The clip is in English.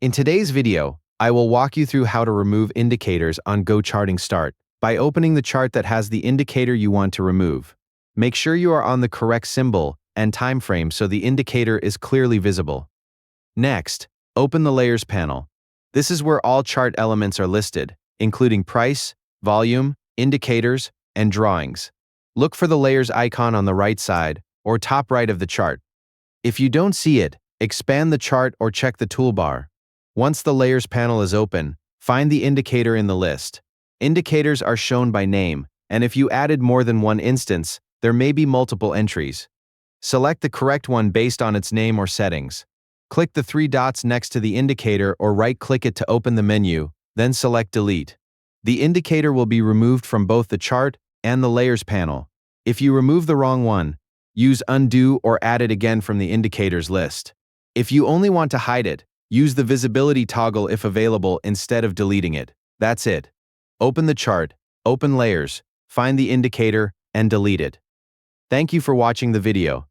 In today's video, I will walk you through how to remove indicators on GoCharting Start by opening the chart that has the indicator you want to remove. Make sure you are on the correct symbol and time frame so the indicator is clearly visible. Next, open the Layers panel. This is where all chart elements are listed, including price, volume, indicators, and drawings. Look for the Layers icon on the right side or top right of the chart. If you don't see it, expand the chart or check the toolbar. Once the Layers panel is open, find the indicator in the list. Indicators are shown by name, and if you added more than one instance, there may be multiple entries. Select the correct one based on its name or settings. Click the three dots next to the indicator or right-click it to open the menu, then select Delete. The indicator will be removed from both the chart and the Layers panel. If you remove the wrong one, use Undo or add it again from the indicators list. If you only want to hide it, use the visibility toggle if available instead of deleting it. That's it. Open the chart, open Layers, find the indicator, and delete it. Thank you for watching the video.